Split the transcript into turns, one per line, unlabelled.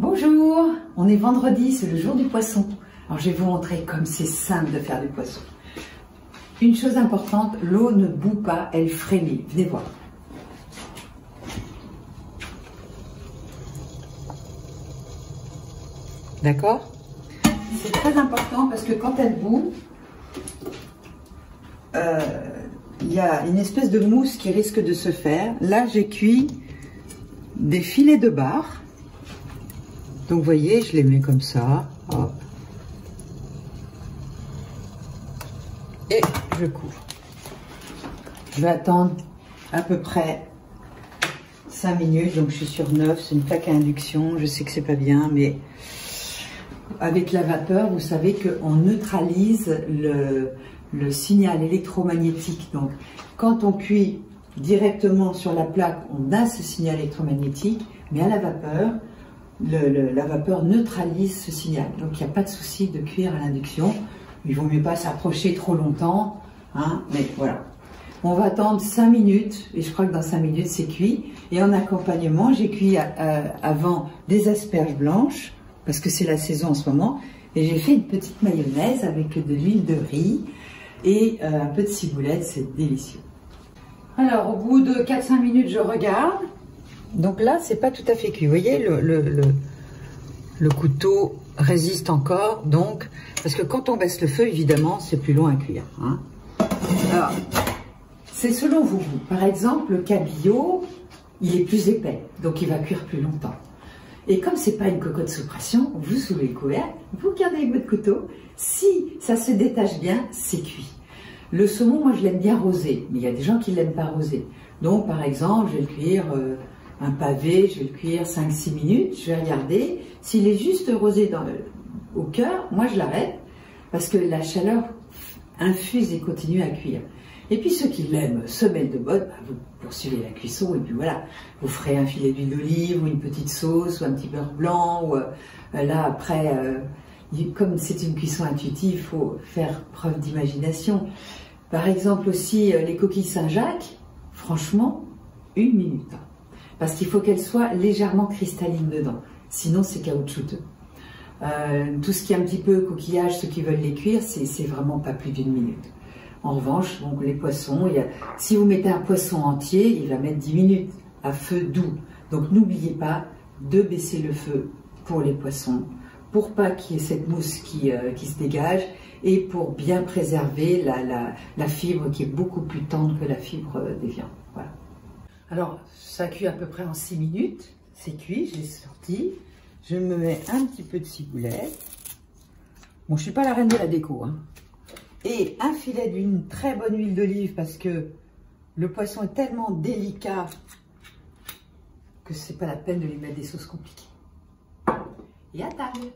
Bonjour, on est vendredi, c'est le jour du poisson. Alors je vais vous montrer comme c'est simple de faire du poisson. Une chose importante, l'eau ne bout pas, elle frémit. Venez voir. D'accord? C'est très important parce que quand elle bout, il y a une espèce de mousse qui risque de se faire. Là, j'ai cuit des filets de bar. Donc, vous voyez, je les mets comme ça. Hop. Et je couvre. Je vais attendre à peu près 5 minutes. Donc, je suis sur 9. C'est une plaque à induction. Je sais que c'est pas bien, mais avec la vapeur, vous savez qu'on neutralise le signal électromagnétique. Donc, quand on cuit directement sur la plaque, on a ce signal électromagnétique, mais à la vapeur, la vapeur neutralise ce signal. Donc, il n'y a pas de souci de cuire à l'induction. Il vaut mieux pas s'approcher trop longtemps, hein, mais voilà. On va attendre 5 minutes, et je crois que dans 5 minutes, c'est cuit. Et en accompagnement, j'ai cuit avant des asperges blanches, parce que c'est la saison en ce moment, et j'ai fait une petite mayonnaise avec de l'huile de riz et un peu de ciboulette, c'est délicieux. Alors, au bout de 4-5 minutes, je regarde. Donc là, c'est pas tout à fait cuit. Vous voyez, le couteau résiste encore, donc, parce que quand on baisse le feu, évidemment, c'est plus long à cuire. Hein. Alors, c'est selon vos goûts. Par exemple, le cabillaud, il est plus épais, donc il va cuire plus longtemps. Et comme c'est pas une cocotte sous pression, vous soulevez le couvercle, vous regardez avec votre couteau. Si ça se détache bien, c'est cuit. Le saumon, moi, je l'aime bien rosé, mais il y a des gens qui l'aiment pas rosé. Donc, par exemple, je vais le cuire un pavé, je vais le cuire 5-6 minutes. Je vais regarder. S'il est juste rosé au cœur, moi, je l'arrête parce que la chaleur infuse et continue à cuire. Et puis ceux qui l'aiment semelle de botte, bah, vous poursuivez la cuisson et puis voilà, vous ferez un filet d'huile d'olive ou une petite sauce ou un petit beurre blanc. Ou, là après, comme c'est une cuisson intuitive, il faut faire preuve d'imagination. Par exemple aussi les coquilles Saint-Jacques, franchement, 1 minute. Parce qu'il faut qu'elles soient légèrement cristallines dedans, sinon c'est caoutchouteux. Tout ce qui est un petit peu coquillage, ceux qui veulent les cuire, c'est vraiment pas plus d'1 minute. En revanche, donc les poissons, si vous mettez un poisson entier, il va mettre 10 minutes à feu doux. Donc n'oubliez pas de baisser le feu pour les poissons, pour pas qu'il y ait cette mousse qui se dégage et pour bien préserver la fibre qui est beaucoup plus tendre que la fibre des viandes. Voilà. Alors, ça cuit à peu près en 6 minutes. C'est cuit, je l'ai sorti. Je me mets un petit peu de ciboulette. Bon, je suis pas la reine de la déco, hein. Et un filet d'une très bonne huile d'olive parce que le poisson est tellement délicat que c'est pas la peine de lui mettre des sauces compliquées. Et à table!